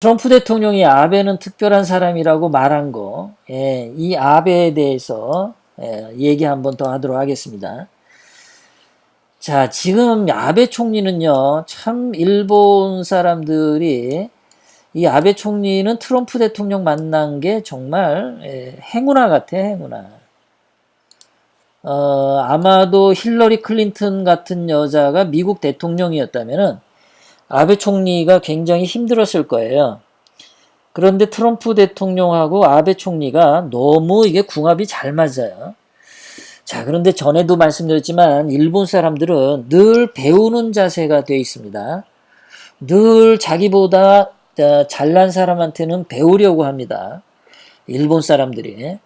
트럼프 대통령이 아베는 특별한 사람이라고 말한 거, 이 아베에 대해서 얘기 한번 더 하도록 하겠습니다. 자, 지금 아베 총리는요, 참 일본 사람들이 이 아베 총리는 트럼프 대통령 만난 게 정말 행운아 같아, 행운아. 아마도 힐러리 클린턴 같은 여자가 미국 대통령이었다면은 아베 총리가 굉장히 힘들었을 거예요. 그런데 트럼프 대통령하고 아베 총리가 너무 이게 궁합이 잘 맞아요. 자, 그런데 전에도 말씀드렸지만 일본 사람들은 늘 배우는 자세가 되어 있습니다. 늘 자기보다 잘난 사람한테는 배우려고 합니다. 일본 사람들이.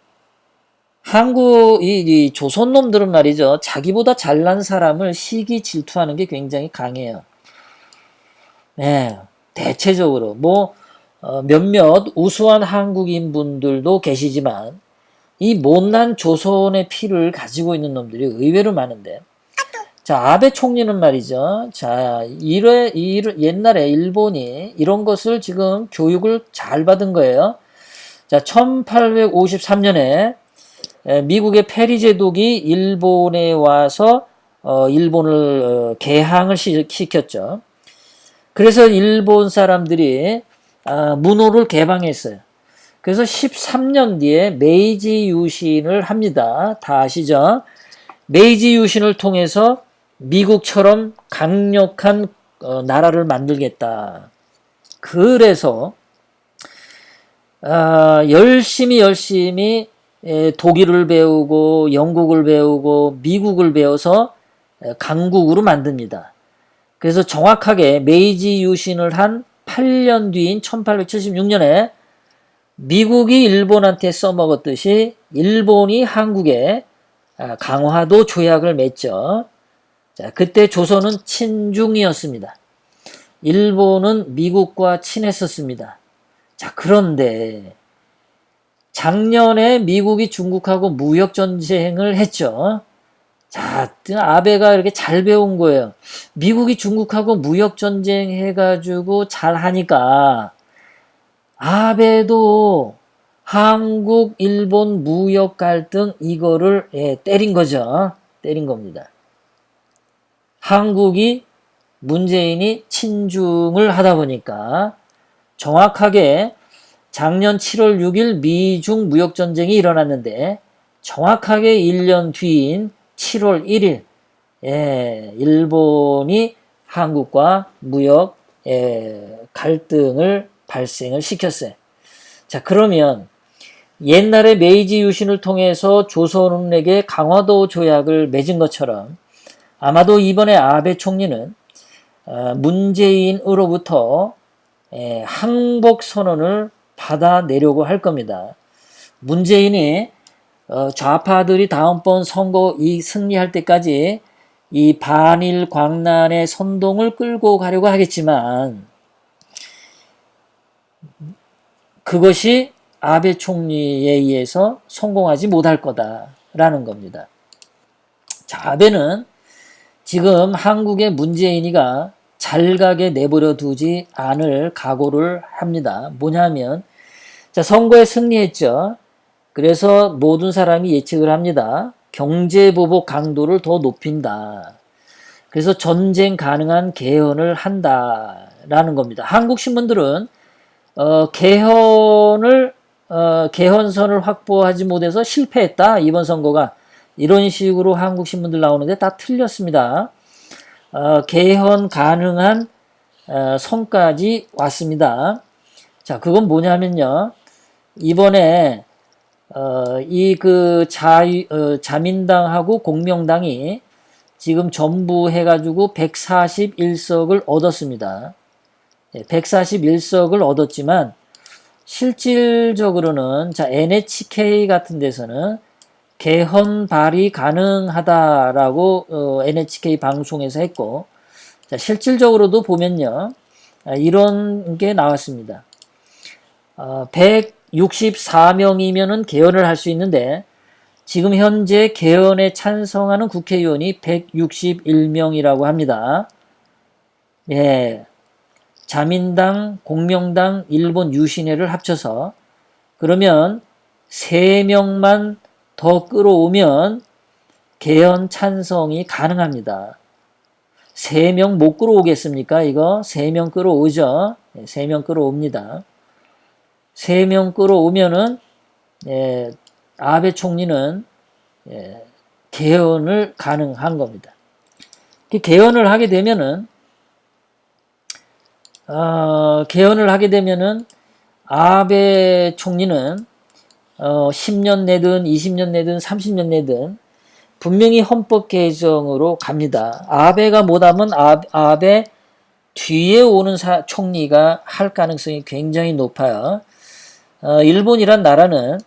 이 조선 놈들은 말이죠. 자기보다 잘난 사람을 시기 질투하는 게 굉장히 강해요. 네, 대체적으로. 몇몇 우수한 한국인 분들도 계시지만, 이 못난 조선의 피를 가지고 있는 놈들이 의외로 많은데, 자, 아베 총리는 말이죠. 자, 옛날에 일본이 이런 것을 지금 교육을 잘 받은 거예요. 자, 1853년에 미국의 페리 제독이 일본에 와서 일본을 개항을 시켰죠. 그래서 일본 사람들이 문호를 개방했어요. 그래서 13년 뒤에 메이지 유신을 합니다. 다 아시죠? 메이지 유신을 통해서 미국처럼 강력한 나라를 만들겠다. 그래서 열심히 독일을 배우고 영국을 배우고 미국을 배워서 강국으로 만듭니다. 그래서 정확하게 메이지 유신을 한 8년 뒤인 1876년에 미국이 일본한테 써먹었듯이 일본이 한국에 강화도 조약을 맺죠. 자, 그때 조선은 친중이었습니다. 일본은 미국과 친했었습니다. 자, 그런데 작년에 미국이 중국하고 무역전쟁을 했죠. 자, 아베가 이렇게 잘 배운 거예요. 미국이 중국하고 무역전쟁 해가지고 잘 하니까 아베도 한국, 일본 무역 갈등 이거를 때린 거죠. 때린 겁니다. 한국이 문재인이 친중을 하다 보니까 정확하게 작년 7월 6일 미중 무역전쟁이 일어났는데 정확하게 1년 뒤인 7월 1일 일본이 한국과 무역 갈등을 발생을 시켰어요. 자, 그러면 옛날에 메이지 유신을 통해서 조선에게 강화도 조약을 맺은 것처럼 아마도 이번에 아베 총리는 문재인으로부터 항복 선언을 받아내려고 할 겁니다. 문재인이 좌파들이 다음번 선거 승리할 때까지 이 반일 광란의 선동을 끌고 가려고 하겠지만 그것이 아베 총리에 의해서 성공하지 못할 거다라는 겁니다. 자, 아베는 지금 한국의 문재인이가 잘 가게 내버려 두지 않을 각오를 합니다. 뭐냐면 자, 선거에 승리했죠. 그래서 모든 사람이 예측을 합니다. 경제보복 강도를 더 높인다. 그래서 전쟁 가능한 개헌을 한다라는 겁니다. 한국 신문들은 개헌선을 확보하지 못해서 실패했다. 이번 선거가 이런 식으로 한국 신문들 나오는데 다 틀렸습니다. 개헌 가능한 선까지 왔습니다. 자, 그건 뭐냐면요. 이번에 자민당하고 공명당이 지금 전부 해가지고 141석을 얻었습니다. 141석을 얻었지만 실질적으로는 자, NHK 같은 데서는 개헌 발의 가능하다라고 NHK 방송에서 했고 자, 실질적으로도 보면요. 이런 게 나왔습니다. 164명이면은 개헌을 할 수 있는데 지금 현재 개헌에 찬성하는 국회의원이 161명이라고 합니다. 예. 자민당, 공명당, 일본 유신회를 합쳐서 그러면 3명만 더 끌어오면 개헌 찬성이 가능합니다. 3명 못 끌어오겠습니까? 이거 3명 끌어오죠. 3명 끌어옵니다. 3명 끌어오면은 아베 총리는 개헌을 가능한 겁니다. 개헌을 하게 되면은 아베 총리는 10년 내든 20년 내든 30년 내든 분명히 헌법 개정으로 갑니다. 아베가 못하면 아베 뒤에 오는 총리가 할 가능성이 굉장히 높아요. 일본이란 나라는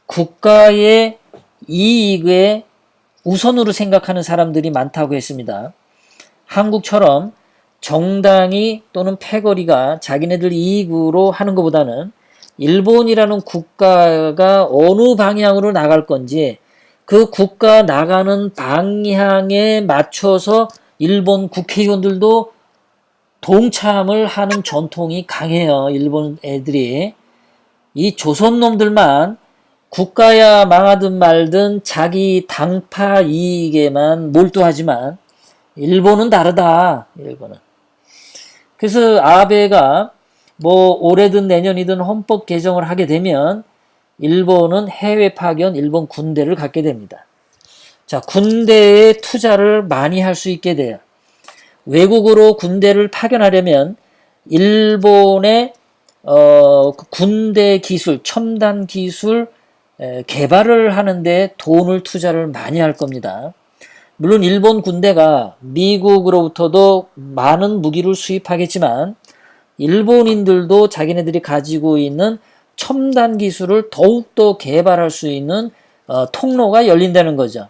국가의 이익에 우선으로 생각하는 사람들이 많다고 했습니다. 한국처럼 정당이 또는 패거리가 자기네들 이익으로 하는 것보다는 일본이라는 국가가 어느 방향으로 나갈 건지 그 국가 나가는 방향에 맞춰서 일본 국회의원들도 동참을 하는 전통이 강해요. 일본 애들이. 이 조선 놈들만 국가야 망하든 말든 자기 당파 이익에만 몰두하지만 일본은 다르다. 일본은. 그래서 아베가 뭐 올해든 내년이든 헌법 개정을 하게 되면 일본은 해외 파견 일본 군대를 갖게 됩니다. 자, 군대에 투자를 많이 할 수 있게 돼요. 외국으로 군대를 파견하려면 일본의 군대 기술, 첨단 기술 개발을 하는데 돈을 투자를 많이 할 겁니다. 물론 일본 군대가 미국으로부터도 많은 무기를 수입하겠지만 일본인들도 자기네들이 가지고 있는 첨단 기술을 더욱더 개발할 수 있는 통로가 열린다는 거죠.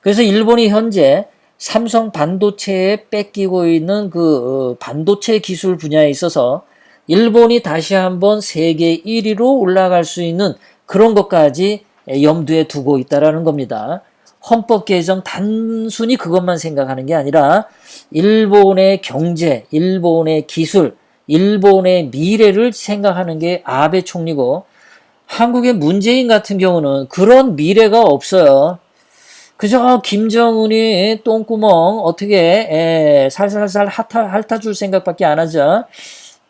그래서 일본이 현재 삼성 반도체에 뺏기고 있는 그 반도체 기술 분야에 있어서 일본이 다시 한번 세계 1위로 올라갈 수 있는 그런 것까지 염두에 두고 있다라는 겁니다. 헌법 개정 단순히 그것만 생각하는 게 아니라 일본의 경제, 일본의 기술, 일본의 미래를 생각하는 게 아베 총리고 한국의 문재인 같은 경우는 그런 미래가 없어요. 그저 김정은이 똥구멍 어떻게 살살살 핥아줄 생각밖에 안 하죠.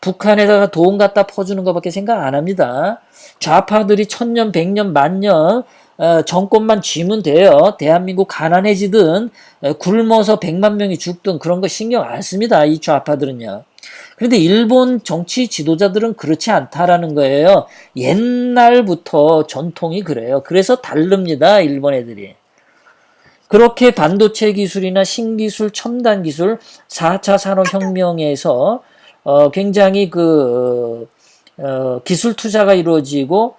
북한에다가 돈 갖다 퍼주는 것밖에 생각 안 합니다. 좌파들이 1000년, 100년, 만년 정권만 쥐면 돼요. 대한민국 가난해지든 굶어서 100만 명이 죽든 그런 거 신경 안 씁니다. 이 좌파들은요. 그런데 일본 정치 지도자들은 그렇지 않다라는 거예요. 옛날부터 전통이 그래요. 그래서 다릅니다. 일본 애들이. 그렇게 반도체 기술이나 신기술, 첨단 기술, 4차 산업혁명에서 굉장히 기술 투자가 이루어지고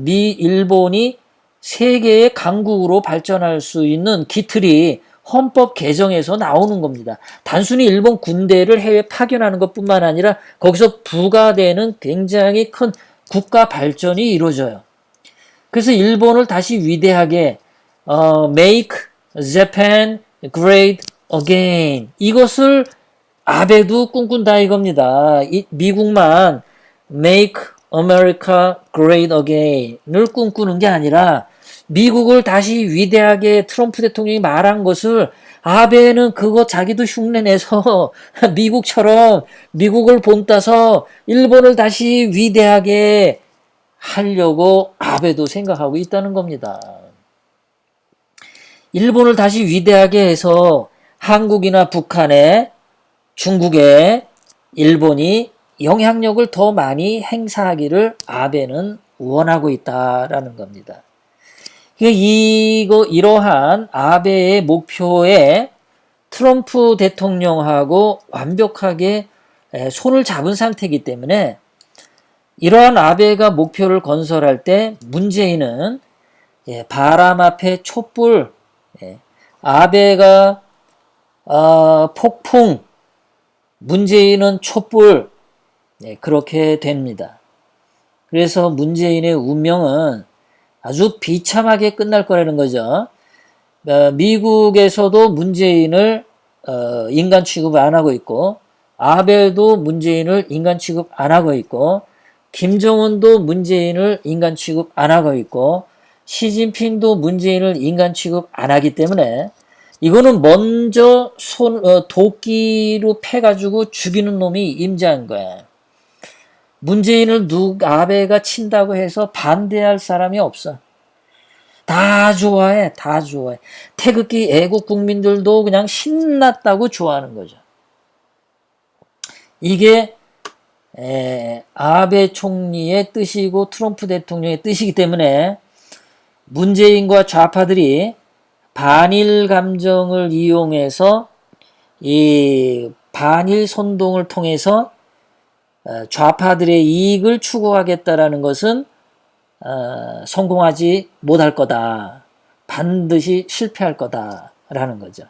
일본이 세계의 강국으로 발전할 수 있는 기틀이 헌법 개정에서 나오는 겁니다. 단순히 일본 군대를 해외 파견하는 것뿐만 아니라 거기서 부과되는 굉장히 큰 국가 발전이 이루어져요. 그래서 일본을 다시 위대하게 Make Japan Great Again 이것을 아베도 꿈꾼다 이겁니다. 미국만 Make America Great Again을 꿈꾸는 게 아니라 미국을 다시 위대하게 트럼프 대통령이 말한 것을 아베는 그거 자기도 흉내내서 미국처럼 미국을 본따서 일본을 다시 위대하게 하려고 아베도 생각하고 있다는 겁니다. 일본을 다시 위대하게 해서 한국이나 북한에 중국에 일본이 영향력을 더 많이 행사하기를 아베는 원하고 있다라는 겁니다. 이러한 아베의 목표에 트럼프 대통령하고 완벽하게 손을 잡은 상태이기 때문에 이러한 아베가 목표를 건설할 때 문재인은 바람 앞에 촛불, 아베가 폭풍, 문재인은 촛불, 그렇게 됩니다. 그래서 문재인의 운명은 아주 비참하게 끝날 거라는 거죠. 미국에서도 문재인을 인간 취급을 안 하고 있고 아베도 문재인을 인간 취급 안 하고 있고, 김정은도 문재인을 인간 취급 안 하고 있고, 시진핑도 문재인을 인간 취급 안 하기 때문에 이거는 먼저 도끼로 패가지고 죽이는 놈이 임자인 거야. 문재인을 아베가 친다고 해서 반대할 사람이 없어. 다 좋아해, 다 좋아해. 태극기 애국 국민들도 그냥 신났다고 좋아하는 거죠. 이게 아베 총리의 뜻이고 트럼프 대통령의 뜻이기 때문에 문재인과 좌파들이 반일 감정을 이용해서 이 반일 선동을 통해서 좌파들의 이익을 추구하겠다라는 것은 성공하지 못할 거다. 반드시 실패할 거다라는 거죠.